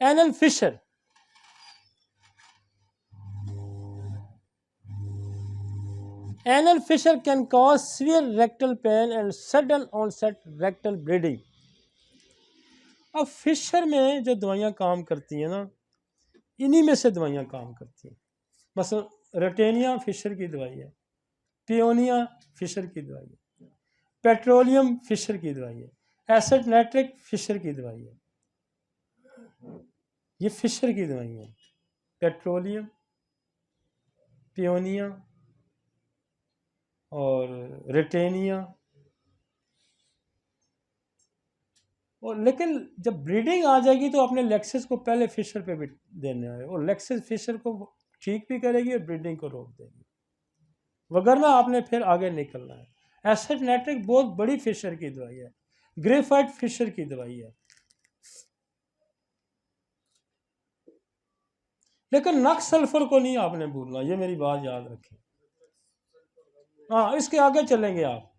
Anal fissure, anal fissure can cause severe rectal pain and sudden onset rectal bleeding. अब Fisher में जो दवाइयाँ काम करती हैं ना, इन्हीं में से दवाइयाँ काम करती हैं। बस रेटेनिया फिशर की दवाई है, पियोनिया फिशर की दवाई है, पेट्रोलियम फिशर की दवाई है, एसिड नाइट्रिक फिशर की दवाई है। ये फिशर की दवाई है, पेट्रोलियम, पियोनिया और रेटेनिया। और लेकिन जब ब्लीडिंग आ जाएगी तो अपने लेक्सिस को पहले फिशर पे भी देने है, और लेक्सिस फिशर को ठीक भी करेगी और ब्लीडिंग को रोक देगी, वगरना आपने फिर आगे निकलना है। एसिड नाइट्रिक बहुत बड़ी फिशर की दवाई है, ग्रेफाइट फिशर की दवाई है। लेकिन नक्स सल्फर को नहीं आपने भूलना, ये मेरी बात याद रखें। हाँ, इसके आगे चलेंगे आप।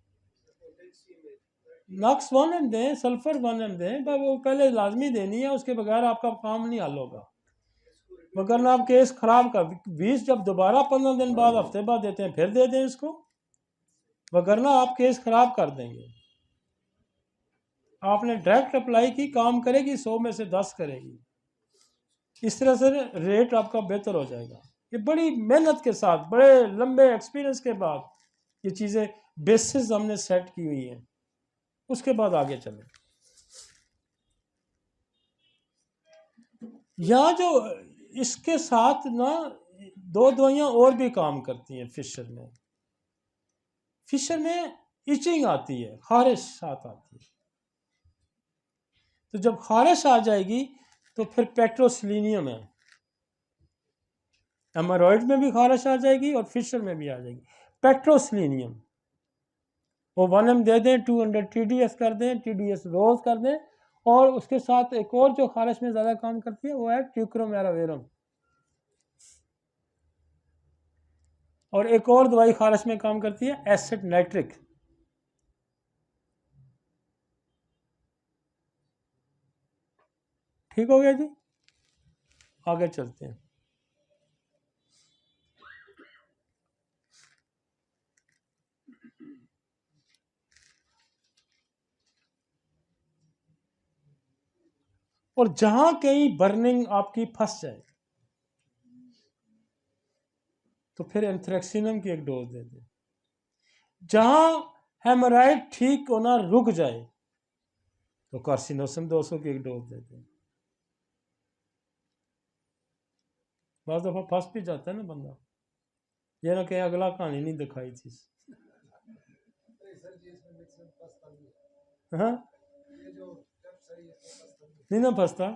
नक्स 1 दें, सल्फर 1 दें, पर वो पहले लाजमी देनी है, उसके बगैर आपका काम नहीं हल होगा। वगरना आप केस खराब कर 20 जब दोबारा 15 दिन बाद हफ्ते बाद देते हैं फिर दे दें इसको, वगरना आप केस खराब कर देंगे। आपने डायरेक्ट अप्लाई की, काम करेगी, 100 में से 10 करेगी। इस तरह से रेट आपका बेहतर हो जाएगा। ये बड़ी मेहनत के साथ, बड़े लंबे एक्सपीरियंस के बाद ये चीज़ें बेसिस हमने सेट की हुई हैं। उसके बाद आगे चलें। यहाँ जो इसके साथ ना 2 दवाइयाँ और भी काम करती हैं फिशर में। फिशर में इचिंग आती है, खारिश साथ आती है। तो जब खारिश आ जाएगी तो फिर पेट्रोसिलिनियम है, हेमोरॉइड में भी खारिश आ जाएगी और फिशर में भी आ जाएगी। पेट्रोसिलिनियम वो 1 दे दें, 200 TDS कर दें, TDS रोज कर दें, और उसके साथ एक और जो खारिश में ज़्यादा काम करती है वो है ट्यूक्रोमेरावेरम, और एक और दवाई खारिश में काम करती है एसिड नाइट्रिक। ठीक हो गया जी, आगे चलते हैं। और जहां कहीं बर्निंग आपकी फंस जाए तो फिर एंथ्रेक्सिनम की एक डोज दे दें। जहां हेमोराइड ठीक होना रुक जाए तो कार्सिनोसम 200 की एक डोज दे दें। बहुत दफ़ा फंस भी जाता है ना बंदा, ये ना कहीं अगला कहानी नहीं दिखाई थी। हाँ, नहीं ना फंसता।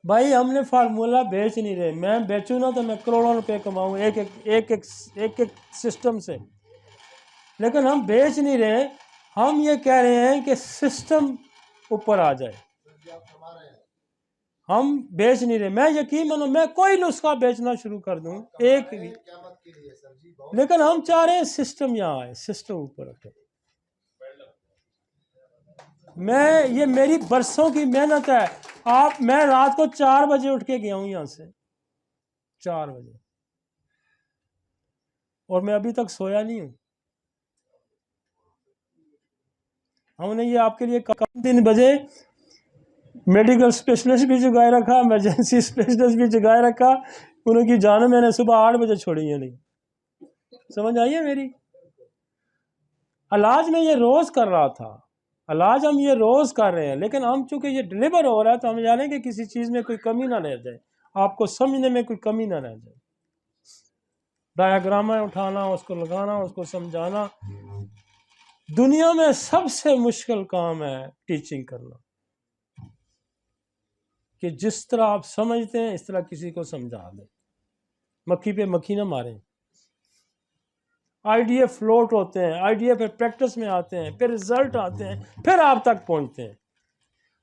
भाई हमने फार्मूला बेच नहीं रहे, मैं बेचूँ ना तो मैं करोड़ों रुपए कमाऊँ एक सिस्टम से, लेकिन हम बेच नहीं रहे। हम ये कह रहे हैं कि सिस्टम ऊपर आ जाए। हम बेच नहीं रहे, मैं यकीन मानो मैं कोई नुस्खा बेचना शुरू कर दूं एक भी, लेकिन हम चाह रहे हैं सिस्टम यहाँ आए, सिस्टम ऊपर उठे। मैं ये मेरी बरसों की मेहनत है। मैं रात को 4 बजे उठ के गया हूं यहाँ से, 4 बजे, और मैं अभी तक सोया नहीं हूँ। हमने ये आपके लिए 3 बजे मेडिकल स्पेशलिस्ट भी जगाए रखा, इमरजेंसी स्पेशलिस्ट भी जगाए रखा, उनकी जान मैंने सुबह 8 बजे छोड़ी है। नहीं समझ आई है मेरी? इलाज में ये रोज कर रहा था, इलाज हम ये रोज कर रहे हैं, लेकिन हम चूंकि ये डिलीवर हो रहा है तो हम जाने कि किसी चीज में कोई कमी ना रह जाए, आपको समझने में कोई कमी ना रह जाए। डायग्राम उठाना, उसको लगाना, उसको समझाना, दुनिया में सबसे मुश्किल काम है टीचिंग करना, कि जिस तरह आप समझते हैं इस तरह किसी को समझा दें, मक्खी पे मक्खी ना मारें। आइडिया फ्लोट होते हैं, आइडिया फिर प्रैक्टिस में आते हैं, फिर रिजल्ट आते हैं, फिर आप तक पहुंचते हैं।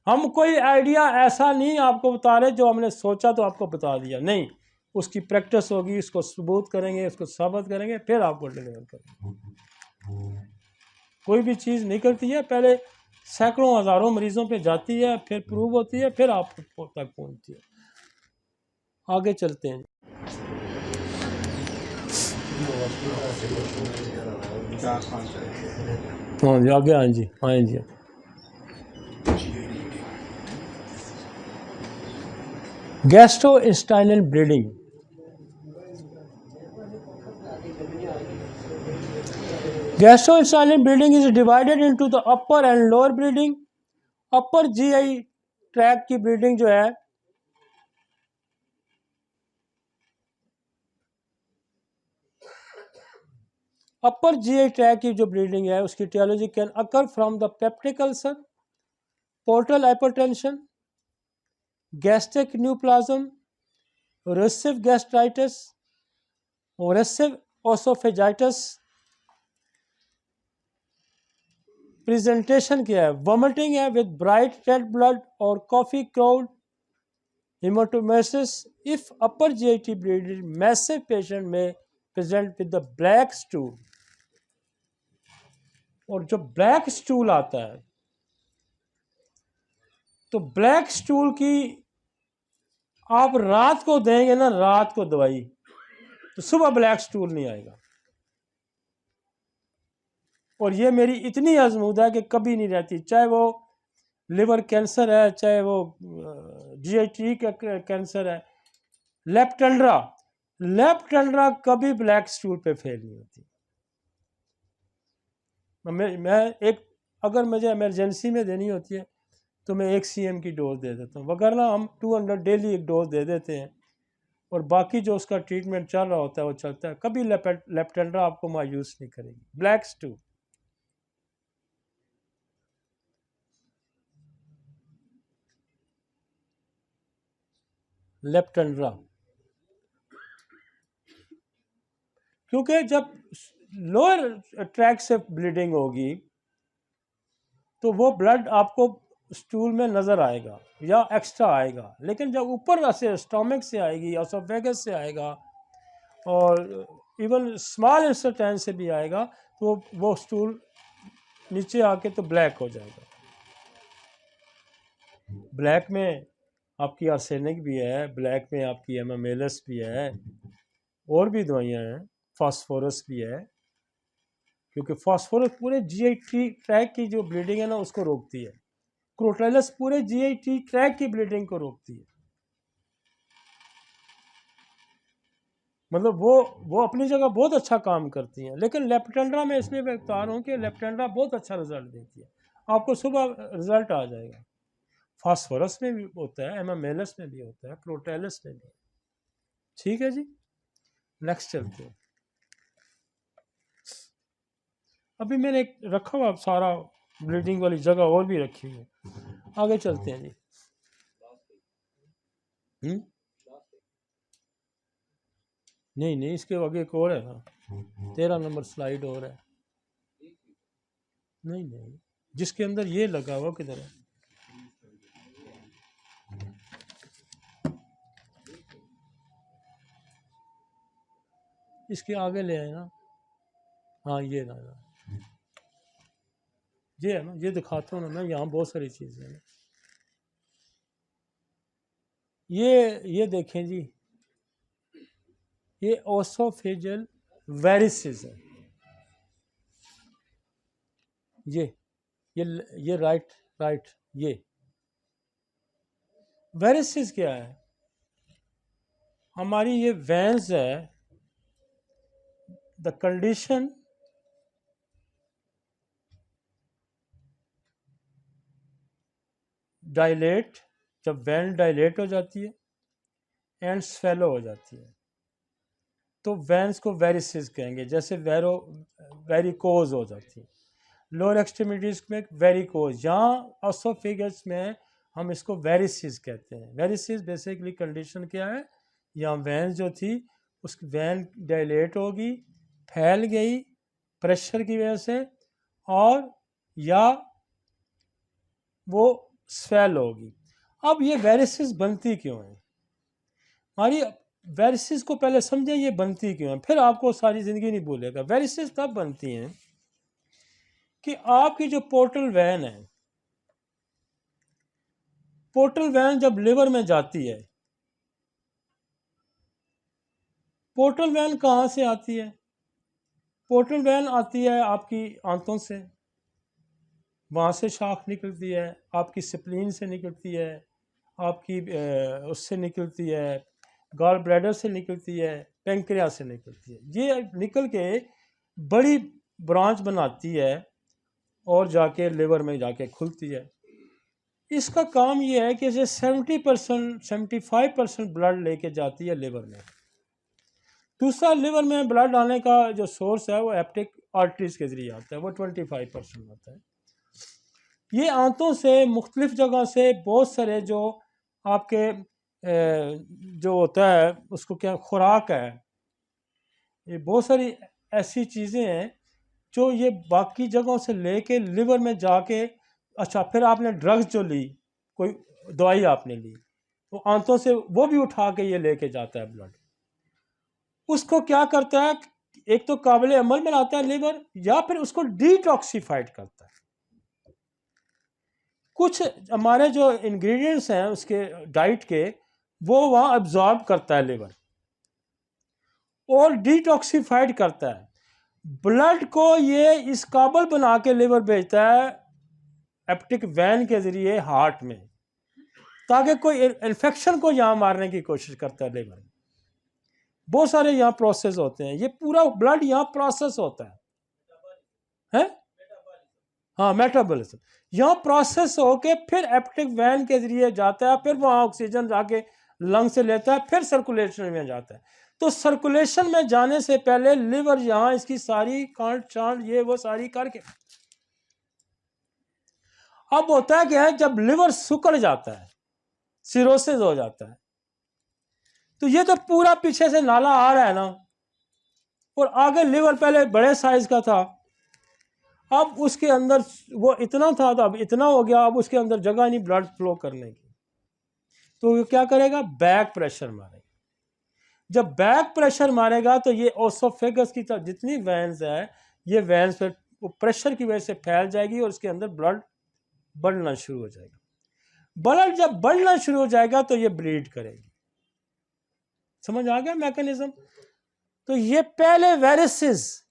हम कोई आइडिया ऐसा नहीं आपको बता रहे जो हमने सोचा तो आपको बता दिया, नहीं, उसकी प्रैक्टिस होगी, उसको सबूत करेंगे, उसको साबित करेंगे, फिर आपको डिलीवर करेंगे। कोई भी चीज़ नहीं करती है, पहले सैकड़ों हज़ारों मरीजों पे जाती है, फिर प्रूव होती है, फिर आप तक पहुंचती है। आगे चलते हैं। हाँ जी, आगे आए जी, आए जी। Gastrointestinal bleeding. Gastrointestinal bleeding is divided into the upper and lower bleeding. Upper GI tract की ब्लीडिंग जो है अपर जीआई ट्रैक की जो ब्लीडिंग है उसकी aetiology can occur from the peptic ulcer, portal hypertension, gastric neoplasm, erosive gastritis, erosive oesophagitis. Presentation क्या है? Vomiting है विद ब्राइट रेड ब्लड और coffee ground, haematemesis. If upper GIT bleeded massive patient में present with the black stool. और जो black stool आता है तो ब्लैक स्टूल की आप रात को देंगे ना, रात को दवाई, तो सुबह ब्लैक स्टूल नहीं आएगा। और ये मेरी इतनी आजमूदा है कि कभी नहीं रहती, चाहे वो लिवर कैंसर है, चाहे वो जीआईटी का कैंसर है, लेप्टेंड्रा, लेप्टेंड्रा कभी ब्लैक स्टूल पे फेल नहीं होती। मैं एक, अगर मुझे इमरजेंसी में देनी होती है तो मैं 1 CM की डोज दे देता हूँ, वगरना हम 200 डेली एक डोज दे देते हैं, और बाकी जो उसका ट्रीटमेंट चल रहा होता है वो चलता है। कभी लेप्टेंड्रा आपको मायूस नहीं करेगी। ब्लैक स्टूल, लेप्टेंड्रा, क्योंकि जब लोअर ट्रैक से ब्लीडिंग होगी तो वो ब्लड आपको स्टूल में नज़र आएगा या एक्स्ट्रा आएगा, लेकिन जब ऊपर से स्टोमक से आएगी, एसोफेगस से आएगा, और इवन स्मॉल इंटेस्टाइन से भी आएगा, तो वो स्टूल नीचे आके तो ब्लैक हो जाएगा। ब्लैक में आपकी आर्सेनिक भी है, ब्लैक में आपकी एमामेलस भी है, और भी दवाइयाँ हैं, फास्फोरस भी है, क्योंकि फास्फोरस पूरे जीआईटी ट्रैक की जो ब्लीडिंग है ना उसको रोकती है। क्रोटेलस पूरे जीआईटी ट्रैक की ब्लीडिंग को रोकती है। मतलब वो अपनी जगह बहुत अच्छा काम करती हैं, लेकिन लेप्टेंड्रा में इसलिए मैं बता रहा हूँ कि लेप्टेंड्रा बहुत अच्छा रिजल्ट देती है, आपको सुबह रिजल्ट आ जाएगा। फास्फोरस में भी होता है, एमामेलस में भी होता है, क्रोटेलस में भी। ठीक है जी, नेक्स्ट चलते हैं। अभी मैंने एक रखा हुआ सारा ब्लीडिंग वाली जगह और भी रखी हुई है, आगे चलते हैं जी। नहीं नहीं, इसके आगे एक और है ना, 13 नंबर स्लाइड और है। नहीं नहीं, जिसके अंदर ये लगा हुआ किधर है? इसके आगे ले आए ना, हाँ ये ना, ये है ना, ये दिखाता हूँ ना मैं, यहाँ बहुत सारी चीज़ें हैं। ये देखें जी, ये ओसोफेजल वेरिसेस है। ये राइट ये वेरिसेस क्या है? हमारी ये वेंस है, द कंडीशन डायलेट, जब वेन डायलेट हो जाती है एंड स्वेलो हो जाती है तो वेंस को वेरिसेस कहेंगे, जैसे वेरिकोज हो जाती है। लोअर एक्सट्रीमिटीज में वेरिकोज, यहाँ ओसोफेगस में हम इसको वेरिसिस कहते हैं। वेरिसिस बेसिकली कंडीशन क्या है, यहाँ वैन जो थी उस वैन डायलेट होगी, फैल गई प्रेशर की वजह से, और या वो स्वेल होगी। अब ये वेरिसेस बनती क्यों है? हमारी वेरिसेस को पहले समझें, ये बनती क्यों है, फिर आपको सारी ज़िंदगी नहीं भूलेगा। वेरिसेस तब बनती हैं कि आपकी जो पोर्टल वैन है, पोर्टल वैन जब लिवर में जाती है, पोर्टल वैन कहाँ से आती है? पोर्टल वैन आती है आपकी आंतों से, वहाँ से शाख निकलती है, आपकी स्प्लीन से निकलती है, आपकी उससे निकलती है, गॉल ब्लैडर से निकलती है, पेंक्रियास से निकलती है। ये निकल के बड़ी ब्रांच बनाती है और जाके लिवर में जाके खुलती है। इसका काम ये है कि इसे 70% 75% ब्लड लेके जाती है लिवर में। दूसरा, लिवर में ब्लड आने का जो सोर्स है वो हेपेटिक आर्टरीज के जरिए आता है, वो 25% आता है। ये आंतों से मुख्तलिफ जगह से बहुत सारे जो आपके जो होता है उसको क्या खुराक है, ये बहुत सारी ऐसी चीज़ें हैं जो ये बाकी जगहों से लेके लिवर में जाके, अच्छा फिर आपने ड्रग्स जो ली, कोई दवाई आपने ली, तो आंतों से वो भी उठा के ये लेके जाता है ब्लड। उसको क्या करता है, एक तो काबिल अमल बनाता है लिवर, या फिर उसको डिटॉक्सिफाइड करता है। कुछ हमारे जो इंग्रेडिएंट्स हैं उसके डाइट के, वो वहाँ अब्जॉर्ब करता है लिवर और डिटॉक्सिफाइड करता है। ब्लड को ये इस काबिल बना के लिवर भेजता है हेपेटिक वैन के जरिए हार्ट में, ताकि कोई इन्फेक्शन को यहाँ मारने की कोशिश करता है लिवर। बहुत सारे यहाँ प्रोसेस होते हैं, ये पूरा ब्लड यहाँ प्रोसेस होता है? हाँ, मेटाबॉलिज्म यहाँ प्रोसेस होके फिर हेपेटिक वैन के जरिए जाता है, फिर वहाँ ऑक्सीजन जाके लंग से लेता है, फिर सर्कुलेशन में जाता है। तो सर्कुलेशन में जाने से पहले लिवर यहाँ इसकी सारी कांट चांट ये वो सारी करके, अब होता है क्या है, जब लिवर सुकड़ जाता है, सिरोसिस हो जाता है, तो ये तो पूरा पीछे से नाला आ रहा है ना, और आगे लिवर पहले बड़े साइज का था, अब उसके अंदर वो इतना था तो अब इतना हो गया, अब उसके अंदर जगह नहीं ब्लड फ्लो करने की, तो वो क्या करेगा, बैक प्रेशर मारेगा। जब बैक प्रेशर मारेगा तो ये ओसोफेगस की तरफ जितनी वेन्स है, ये वेन्स फिर प्रेशर की वजह से फैल जाएगी और उसके अंदर ब्लड बढ़ना शुरू हो जाएगा। ब्लड जब बढ़ना शुरू हो जाएगा तो ये ब्लीड करेगी। समझ आ गया मैकेनिज्म? तो ये पहले वेरिसेस,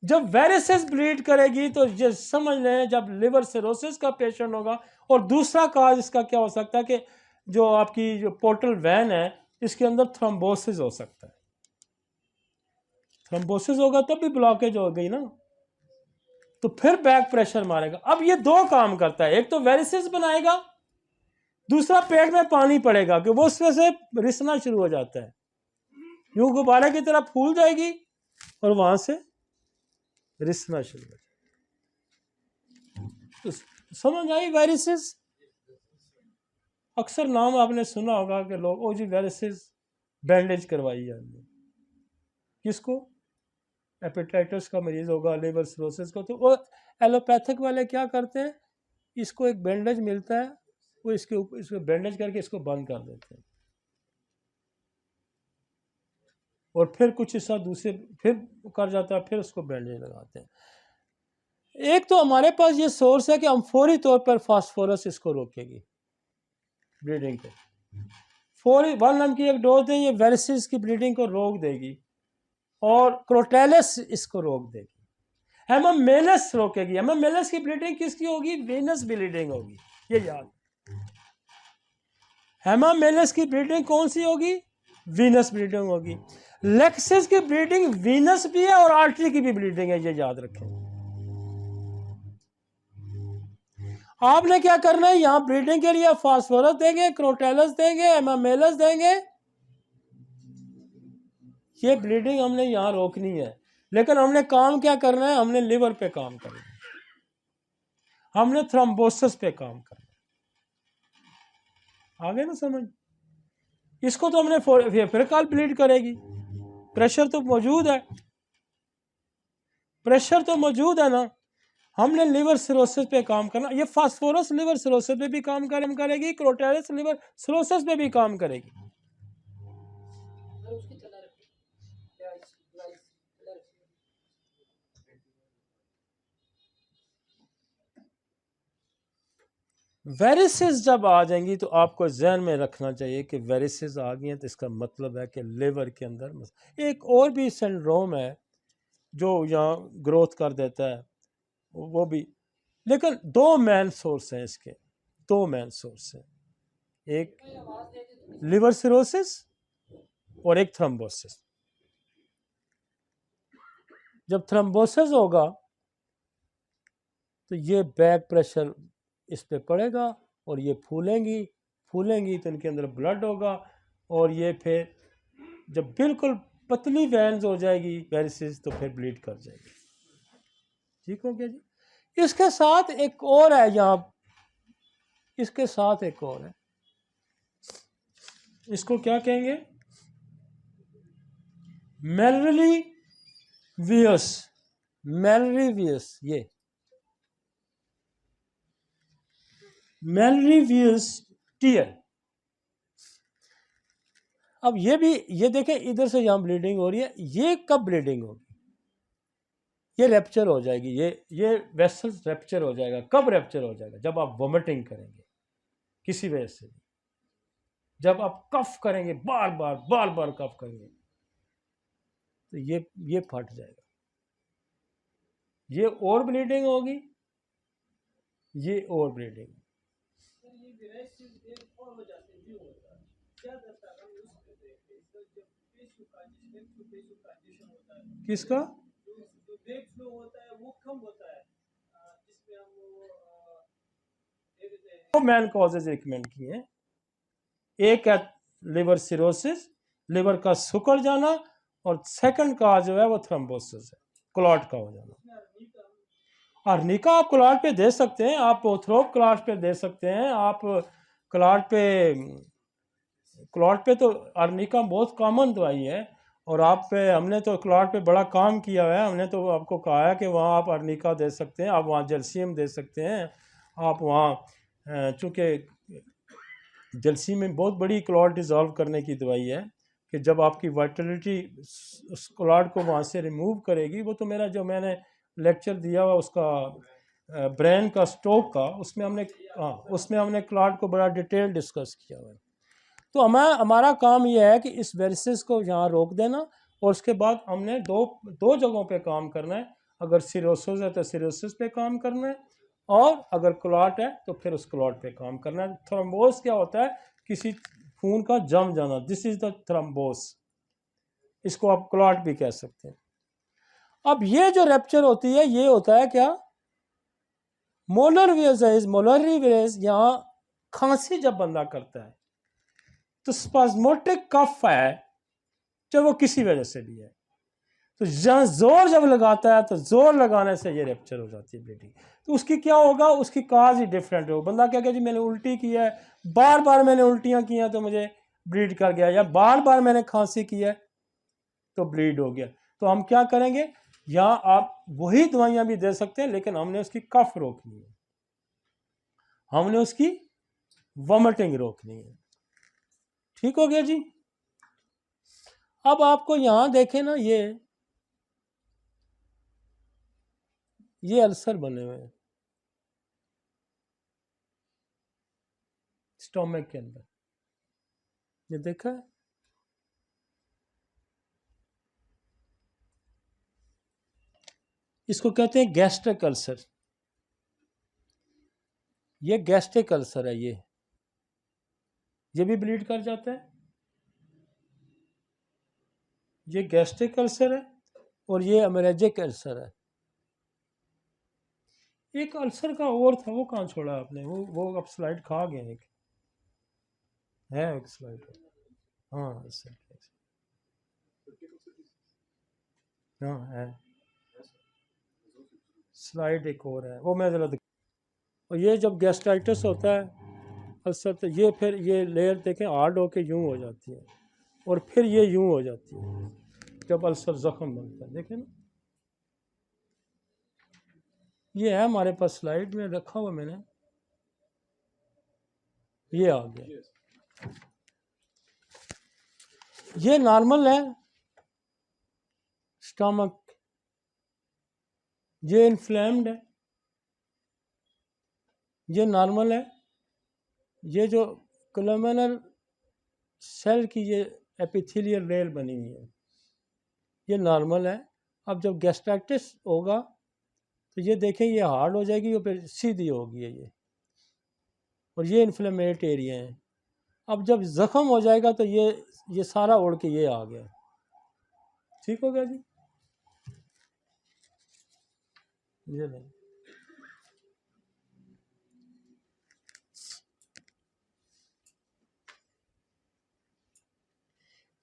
जब वेरिसेस ब्लीड करेगी तो ये समझ लें जब लिवर सिरोसिस का पेशेंट होगा। और दूसरा काज इसका क्या हो सकता है कि जो आपकी जो पोर्टल वैन है इसके अंदर थ्रोम्बोसिस हो सकता है। थ्रोम्बोसिस होगा तब भी ब्लॉकेज हो गई ना, तो फिर बैक प्रेशर मारेगा। अब ये दो काम करता है, एक तो वेरिसेस बनाएगा, दूसरा पेट में पानी पड़ेगा कि वो उसमें से रिसना शुरू हो जाता है, यूं गुब्बारे की तरह फूल जाएगी और वहां से रिसना शुरू हो जाएगा। तो समझ आई वेरिसेस? अक्सर नाम आपने सुना होगा कि लोग, ओ जी वेरिसेस बैंडेज करवाई है हमने, किसको? हेपेटाइटिस का मरीज होगा, लिवर सिरोसिस को, तो वो एलोपैथिक वाले क्या करते हैं, इसको एक बैंडेज मिलता है, वो इसके ऊपर इसको बैंडेज करके इसको बंद कर देते हैं और फिर कुछ हिस्सा दूसरे फिर कर जाता है, फिर उसको बैंडेज लगाते हैं। एक तो हमारे पास ये सोर्स है कि हम फौरी तौर पर फास्फोरस इसको रोकेगी ब्लीडिंग को, फौरी 1 mg की एक डोज दें, ये वेरिसेस की ब्लीडिंग को रोक देगी और क्रोटेलस इसको रोक देगी। हेमामेलस रोकेगी। हेमामेलस की ब्लीडिंग किसकी होगी? वेनस ब्लीडिंग होगी, ये याद। हेमामेलस की ब्लीडिंग कौन सी होगी? वीनस ब्लीडिंग होगी। लेक्सिस की ब्लीडिंग वीनस भी है और आर्टरी की भी ब्लीडिंग है, ये याद रखें। आपने क्या करना है, यहां ब्लीडिंग के लिए फास्फोरस देंगे, क्रोटेलस देंगे, हेमामेलस देंगे, ये ब्लीडिंग हमने यहां रोकनी है। लेकिन हमने काम क्या करना है, हमने लिवर पे काम करना है, हमने थ्रोम्बोसिस पे काम करना है। आगे ना समझ? इसको तो हमने फिर कल ब्लीड करेगी, प्रेशर तो मौजूद है, प्रेशर तो मौजूद है ना। हमने लिवर सिरोसिस पे काम करना, ये फास्फोरस लिवर सिरोसिस पे भी काम करेगी, क्रोटैरिस लिवर सिरोसिस पे भी काम करेगी। वेरिसेस जब आ जाएंगी तो आपको जहन में रखना चाहिए कि वेरिसेस आ गई हैं तो इसका मतलब है कि लिवर के अंदर एक और भी सिंड्रोम है जो यहाँ ग्रोथ कर देता है, वो भी, लेकिन दो मेन सोर्स हैं इसके, दो मेन सोर्स हैं, एक लिवर सिरोसिस और एक थ्रोम्बोसिस। जब थ्रोम्बोसिस होगा तो ये बैक प्रेशर इस पे पड़ेगा और ये फूलेंगी तो इनके अंदर ब्लड होगा, और ये फिर जब बिल्कुल पतली वेन्स हो जाएगी वेरिसेस तो फिर ब्लीड कर जाएगी। ठीक हो गया जी। इसके साथ एक और है यहाँ, इसके साथ एक और है, इसको क्या कहेंगे, मेलरी वियस, ये मेलरीवियस टीयर। अब ये भी, ये देखें इधर से यहाँ ब्लीडिंग हो रही है, ये कब ब्लीडिंग होगी, ये रैप्चर हो जाएगी, ये वेसल्स रैप्चर हो जाएगा। कब रैप्चर हो जाएगा, जब आप वोमिटिंग करेंगे किसी वजह से, जब आप कफ करेंगे, बार बार कफ करेंगे तो ये फट जाएगा, ये और ब्लीडिंग होगी, ये और ब्लीडिंग। किसका होता है वो कम होता है, जिसमें हम मैन कॉजेज रिकमेंड किए हैं। एक है लिवर सिरोसिस, लिवर का सुकड़ जाना, और सेकंड का जो है वो थ्रोम्बोसिस है, क्लॉट का हो जाना। अर्निका आप क्लॉट पे दे सकते हैं, आप ओथ्रोप क्लॉट पे दे सकते हैं, आप क्लॉट पे तो अर्निका बहुत कॉमन दवाई है, और आप पे हमने तो क्लॉट पे बड़ा काम किया हुआ है, हमने तो आपको कहा है कि वहाँ आप अर्निका दे सकते हैं, आप वहाँ जल्सीम दे सकते हैं, आप वहाँ चूँकि जलसी में बहुत बड़ी क्लॉट डिज़ोल्व करने की दवाई है कि जब आपकी वाइटलिटी उस क्लॉट को वहाँ से रिमूव करेगी, वो तो मेरा जो मैंने लेक्चर दिया हुआ उसका ब्रेन का स्ट्रोक का, उसमें हमने क्लॉट को बड़ा डिटेल डिस्कस किया हुआ है। तो हमारा काम यह है कि इस वेरिसेस को यहाँ रोक देना, और उसके बाद हमने दो जगहों पे काम करना है। अगर सिरोसिस है तो सिरोसिस पे काम करना है, और अगर क्लॉट है तो फिर उस क्लॉट पे काम करना है। थ्रोम्बोस क्या होता है, किसी खून का जम जाना, दिस इज द थ्रोम्बोस, इसको आप क्लॉट भी कह सकते हैं। अब ये जो रैप्चर होती है ये होता है क्या, मोलर वेज, मोलरी वेज, यहाँ खांसी जब बंदा करता है तो स्पाज्मोटिक कफ है, चाहे वो किसी वजह से भी है, तो जोर जब लगाता है तो जोर लगाने से ये रैप्चर हो जाती है ब्लीडिंग। तो उसकी क्या होगा, उसकी काज ही डिफरेंट हो। बंदा क्या जी मैंने उल्टी की है, बार बार मैंने उल्टियां की हैं तो मुझे ब्लीड कर गया, या बार बार मैंने खांसी की है तो ब्लीड हो गया। तो हम क्या करेंगे, यहाँ आप वही दवाइयां भी दे सकते हैं, लेकिन हमने उसकी कफ रोकनी है, हमने उसकी वॉमिटिंग रोकनी है। ठीक हो गया जी। अब आपको यहां देखें ना, ये अल्सर बने हुए हैं स्टोमक के अंदर, ये देखा है, इसको कहते हैं गैस्ट्रिक अल्सर। ये गैस्ट्रिक अल्सर है, ये भी ब्लीड कर जाता है, ये गैस्ट्रिक अल्सर है, और ये हेमोरेजिक अल्सर है। एक अल्सर का और था, वो कहाँ छोड़ा आपने, वो अब स्लाइड खा गए, एक है एक स्लाइड, हाँ अल्सर, हाँ है स्लाइड एक और है, वो मैं ज़रा। और ये जब गैस्ट्राइटिस होता है अल्सर, तो ये फिर ये लेयर देखें हार्ड होके यूँ हो जाती है, और फिर ये यूँ हो जाती है जब अल्सर ज़ख्म बनता है, देखें ना, ये है हमारे पास स्लाइड में रखा हुआ मैंने, ये आ गया। ये नॉर्मल है स्टमक, ये इन्फ्लेम्ड है, ये नॉर्मल है। ये जो कोलुमिनर सेल की ये एपिथेलियल रेल बनी हुई है, ये नॉर्मल है। अब जब गैस्ट्राइटिस होगा तो ये देखें ये हार्ड हो जाएगी और फिर सीधी होगी ये, और ये इन्फ्लेमेट एरिया है। अब जब ज़ख़म हो जाएगा तो ये सारा उड़ के ये आ गया, ठीक हो गया जी। ये नहीं,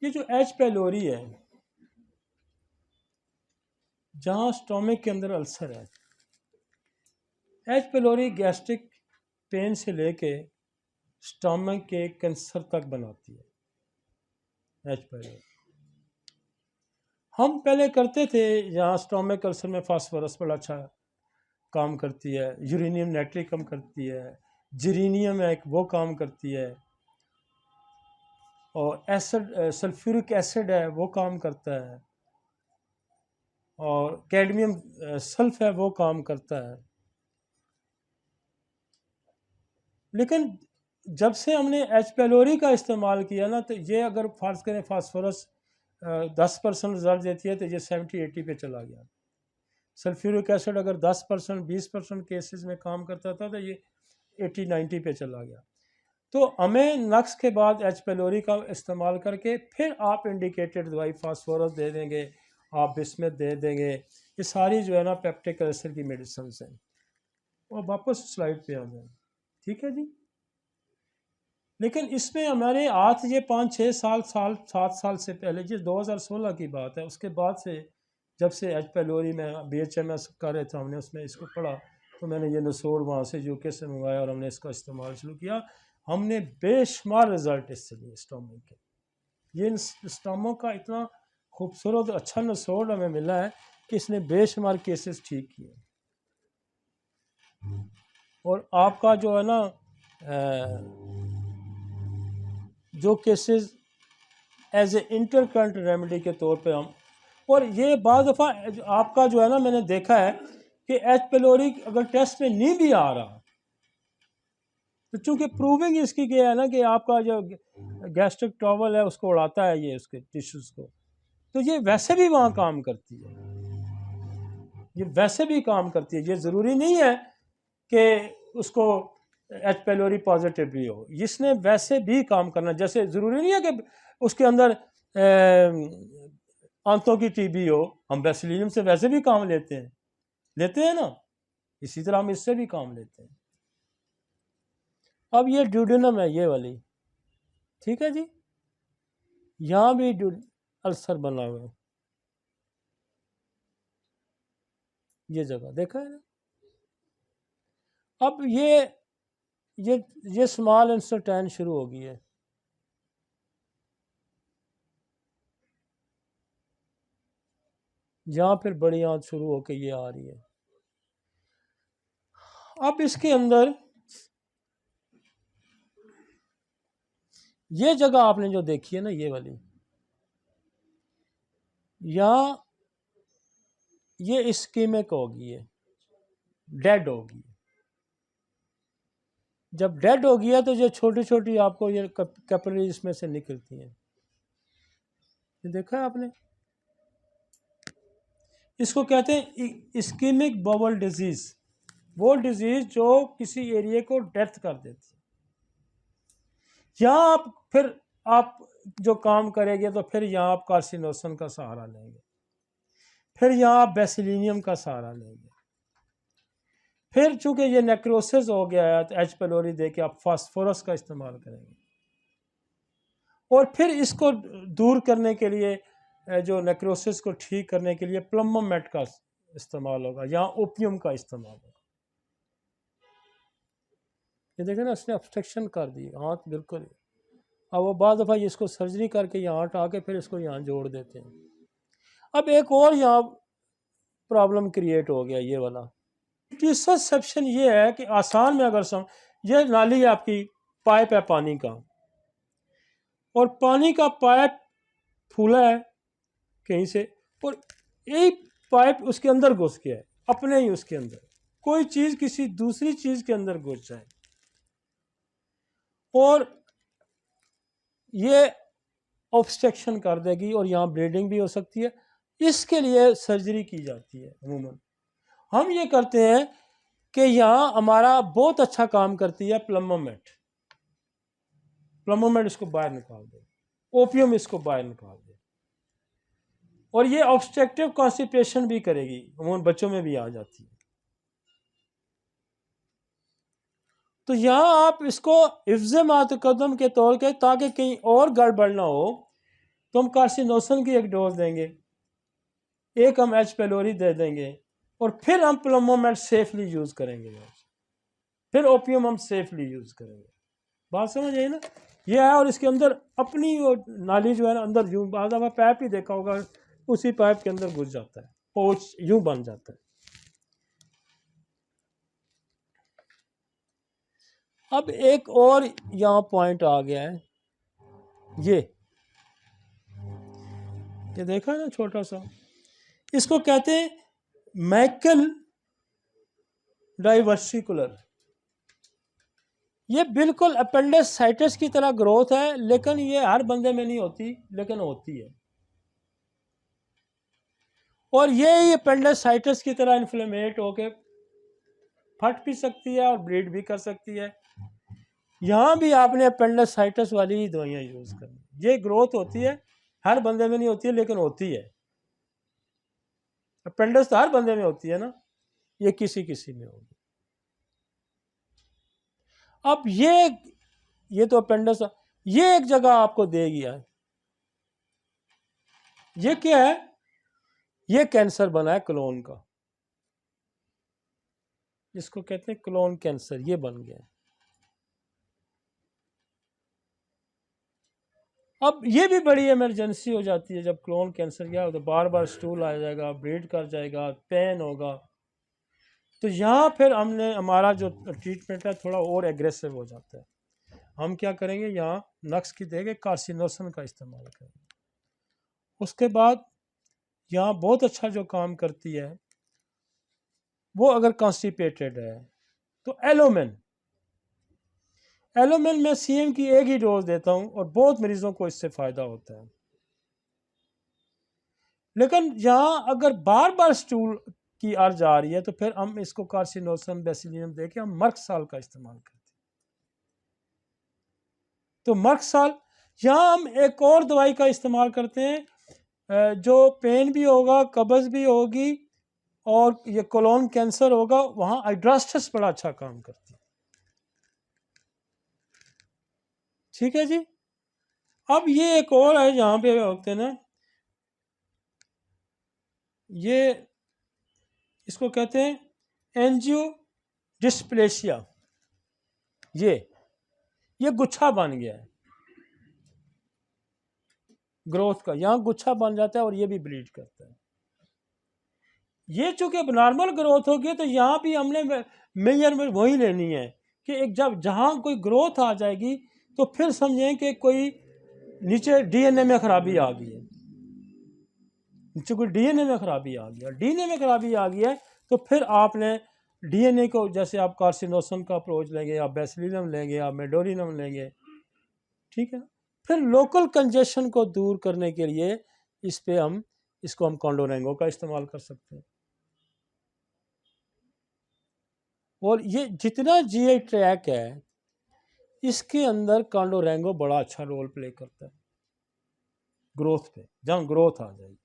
ये जो एच पेलोरी है, जहाँ स्टोमिक के अंदर अल्सर है, एच पेलोरी गैस्ट्रिक पेन से लेके स्टोमिक के कैंसर तक बनाती है एच पेलोरी। हम पहले करते थे, यहाँ स्टोमिक अल्सर में फास्फोरस बड़ा अच्छा काम करती है, यूरेनियम नाइट्रेट कम करती है, जेरेनियम है वो काम करती है, और एसिड सल्फ्यूरिक एसिड है वो काम करता है, और कैडमियम सल्फ है वो काम करता है। लेकिन जब से हमने एच पेलोरी का इस्तेमाल किया ना, तो ये अगर फ़र्ज़ करें फास्फोरस 10% रिजल्ट देती है तो ये 70-80 पे चला गया। सल्फ्यूरिक एसिड अगर 10% 20% केसेस में काम करता था तो ये 80-90 पे चला गया। तो हमें नक्स के बाद एच पेलोरी का इस्तेमाल करके फिर आप इंडिकेटेड दवाई फास्फोरस दे देंगे, आप बिस्मिथ दे देंगे, ये सारी जो है ना पेप्टिक अल्सर की मेडिसिन हैं। और वापस स्लाइड पे आ जाए, ठीक है जी। लेकिन इसमें हमारे आज ये 5-6 साल 7 साल से पहले, ये 2016 की बात है, उसके बाद से जब से एच पेलोरी में BHMS कर रहे थे, हमने उसमें इसको पढ़ा, तो मैंने ये नसोड़ वहाँ से UK से मंगाया और हमने इसका इस्तेमाल शुरू किया। हमने बेशुमार रिज़ल्ट इससे लिए स्टोमिक के। ये स्टोमिक का इतना खूबसूरत अच्छा नसोड़ हमें मिला है कि इसने बेशुमार केसेस ठीक किए। और आपका जो है ना जो cases as a intercurrent remedy के तौर पे हम, और ये बाद दफ़ा आपका जो है ना मैंने देखा है कि एच पेलोरी अगर टेस्ट में नहीं भी आ रहा तो चूंकि प्रूविंग इसकी क्या है ना कि आपका जो गैस्ट्रिक ट्रबल है उसको उड़ाता है ये उसके टिश्यूज़ को, तो ये वैसे भी वहाँ काम करती है, ये वैसे भी काम करती है। ये ज़रूरी नहीं है कि उसको एच पेलोरी पॉजिटिव भी हो, इसने वैसे भी काम करना। जैसे ज़रूरी नहीं है कि उसके अंदर आंतों की टीबी हो, हम बेसिलियम से वैसे भी काम लेते हैं ना, इसी तरह हम इससे भी काम लेते हैं। अब ये ड्यूडेनम है ये वाली, ठीक है जी, यहाँ भी अल्सर बना हुआ है, ये जगह देखा है ना। अब ये स्मॉल इंस्टेंट शुरू हो गई है, यहाँ फिर बड़ी आंत शुरू होकर ये आ रही है। अब इसके अंदर ये जगह आपने जो देखी है ना ये वाली, यहाँ ये इस्कीमिक होगी, है डेड होगी। जब डेड हो गया तो ये छोटी छोटी आपको ये कैपिलरी इसमें से निकलती हैं, ये देखा है आपने। इसको कहते हैं इस्कीमिक बबल डिजीज़, वो डिजीज़ जो किसी एरिया को डेथ कर देती है। यहाँ आप जो काम करेंगे तो फिर यहाँ आप कार्सिनोसन का सहारा लेंगे, फिर यहाँ आप बेसिलिनियम का सहारा लेंगे, फिर चूंकि ये नेक्रोसिस हो गया है तो एच पेलोरी दे के आप फास्फोरस का इस्तेमाल करेंगे, और फिर इसको दूर करने के लिए जो नेक्रोसिस को ठीक करने के लिए प्लम्बोमेट का इस्तेमाल होगा, यहाँ ओपियम का इस्तेमाल होगा। ये देखें ना, उसने ऑब्स्ट्रक्शन कर दी हाथ बिल्कुल। अब वो बाद दफ़ा इसको सर्जरी करके यहाँ हटा के फिर इसको यहाँ जोड़ देते हैं। अब एक और यहाँ प्रॉब्लम क्रिएट हो गया, ये वाला इंटरसेप्शन ये है कि आसान में अगर ये नाली है आपकी, पाइप है पानी का, और पानी का पाइप फूला है कहीं से, और एक पाइप उसके अंदर घुस गया है, अपने ही उसके अंदर कोई चीज किसी दूसरी चीज के अंदर घुस जाए, और ये ऑब्स्ट्रक्शन कर देगी और यहाँ ब्लीडिंग भी हो सकती है। इसके लिए सर्जरी की जाती है अमूमन। हम ये करते हैं कि यहाँ हमारा बहुत अच्छा काम करती है प्लम्बोमेट। प्लम्बोमेट इसको बाहर निकाल दे, ओपियम इसको बाहर निकाल दे, और ये ऑब्स्ट्रक्टिव कॉन्स्टिपेशन भी करेगी, अमूमन बच्चों में भी आ जाती है। तो यहाँ आप इसको हिफ्ज़ मातकदम के तौर के, ताकि कहीं और गड़बड़ ना हो, तो हम कार्सिनोसन की एक डोज देंगे, एक हम एच पेलोरी दे देंगे, और फिर हम प्लम्बोमेट सेफली यूज़ करेंगे, फिर ओपियम हम सेफली यूज़ करेंगे। बात समझ आई ना? ये है, और इसके अंदर अपनी वो नाली जो है ना, अंदर यूँ बाद दफ़ा पाइप ही देखा होगा, उसी पाइप के अंदर घुस जाता है, पोच यूँ बन जाता है। अब एक और यहाँ पॉइंट आ गया है, ये देखा ना छोटा सा, इसको कहते हैं मैकल डाइवर्सिकुलर। ये बिल्कुल अपेंडिसाइटिस की तरह ग्रोथ है, लेकिन ये हर बंदे में नहीं होती, लेकिन होती है। और ये अपेंडिसाइटिस की तरह इन्फ्लेमेट होके फट भी सकती है और ब्लीड भी कर सकती है। यहाँ भी आपने अपेंडिसाइटिस वाली ही दवाइयाँ यूज़ करनी। ये ग्रोथ होती है, हर बंदे में नहीं होती है, लेकिन होती है। अपेंडिक्स तो हर बंदे में होती है ना, ये किसी किसी में होगी। अब ये तो अपेंडिक्स, ये एक जगह आपको दे गया है। ये क्या है? ये कैंसर बना है क्लोन का, इसको कहते हैं क्लोन कैंसर, ये बन गया है। अब ये भी बड़ी इमरजेंसी हो जाती है जब क्लोन कैंसर गया, तो बार बार स्टूल आ जाएगा, ब्लीड कर जाएगा, पेन होगा। तो यहाँ फिर हमने हमारा जो ट्रीटमेंट है थोड़ा और एग्रेसिव हो जाता है। हम क्या करेंगे, यहाँ नक्स की देंगे, कार्सिनोसन का इस्तेमाल करेंगे। उसके बाद यहाँ बहुत अच्छा जो काम करती है वो, अगर कॉन्स्टिपेटेड है तो एलोमेन में सीएम की एक ही डोज देता हूँ, और बहुत मरीजों को इससे फ़ायदा होता है। लेकिन यहाँ अगर बार बार स्टूल की अर्ज आ रही है, तो फिर हम इसको कार्सिनोसन बेसिलियम देके हम मर्कसाल का इस्तेमाल करते हैं। तो मर्कसाल, यहाँ हम एक और दवाई का इस्तेमाल करते हैं, जो पेन भी होगा, कब्ज़ भी होगी, और ये कोलोन कैंसर होगा, वहाँ आइड्रास्टस बड़ा अच्छा काम करती है। ठीक है जी। अब ये एक और है, यहाँ पे होते हैं ना, ये इसको कहते हैं एंजियो डिस्प्लेसिया। ये गुच्छा बन गया है ग्रोथ का, यहाँ गुच्छा बन जाता है और ये भी ब्लीड करता है। ये चूंकि नॉर्मल ग्रोथ होगी, तो यहाँ भी हमने मेजरमेंट वही लेनी है कि एक जब जहाँ कोई ग्रोथ आ जाएगी, तो फिर समझें कि कोई नीचे डीएनए में खराबी आ गई है। नीचे कोई डीएनए में खराबी आ गया, डीएनए में खराबी आ गई है, तो फिर आपने डीएनए को, जैसे आप कार्सिनोसन का अप्रोच लेंगे, आप बेसिलिनम लेंगे, आप मेडोरिनम लेंगे, ठीक है ना। फिर लोकल कंजेशन को दूर करने के लिए इस पे हम कॉन्डोरेंगो का इस्तेमाल कर सकते हैं। और ये जितना जीआई ट्रैक है, इसके अंदर कॉन्डोरेंगो बड़ा अच्छा रोल प्ले करता है ग्रोथ पे, जहाँ ग्रोथ आ जाएगी।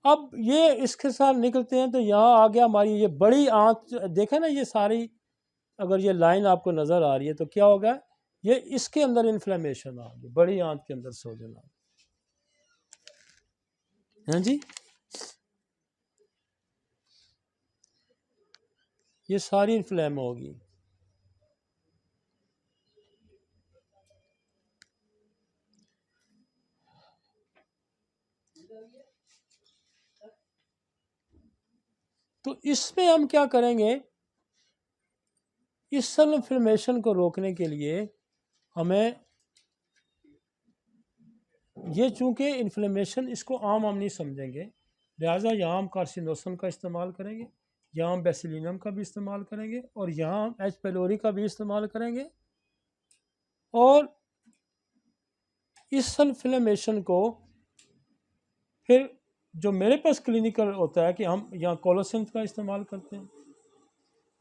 अब ये इसके साथ निकलते हैं, तो यहाँ आ गया हमारी ये बड़ी आंत। देखा ना, ये सारी अगर ये लाइन आपको नज़र आ रही है, तो क्या होगा, ये इसके अंदर इन्फ्लेमेशन आ गई, बड़ी आंत के अंदर सोजन आ गई। हाँ जी, ये सारी इन्फ्लेम होगी। तो इसमें हम क्या करेंगे, इस सेल इन्फ्लेमेशन को रोकने के लिए हमें ये, चूँकि इन्फ्लेमेशन इसको आम हम नहीं समझेंगे, लिहाजा यहाँ हम कार्सिनोसन का इस्तेमाल करेंगे, यहाँ हम बेसिलिनम का भी इस्तेमाल करेंगे और यहाँ हम एच पेलोरी का भी इस्तेमाल करेंगे। और इस इन्फ्लेमेशन को फिर जो मेरे पास क्लिनिकल होता है कि हम यहाँ कोलोसिंथ का इस्तेमाल करते हैं,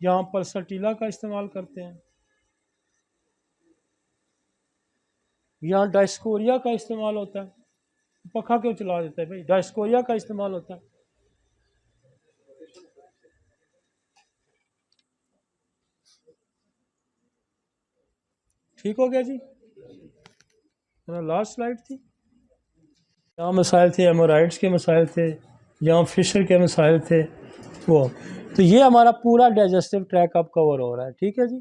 यहाँ पल्सटीला का इस्तेमाल करते हैं, यहाँ डायस्कोरिया का इस्तेमाल होता है। पखा क्यों चला देता है भाई, डायस्कोरिया का इस्तेमाल होता है। ठीक हो गया जी, लास्ट स्लाइड थी। यहाँ मसाइल थे, हेमोराइड्स के मसाइल थे, यहाँ फिशर के मसाइल थे वो। तो ये हमारा पूरा डाइजेस्टिव ट्रैक अब कवर हो रहा है। ठीक है जी।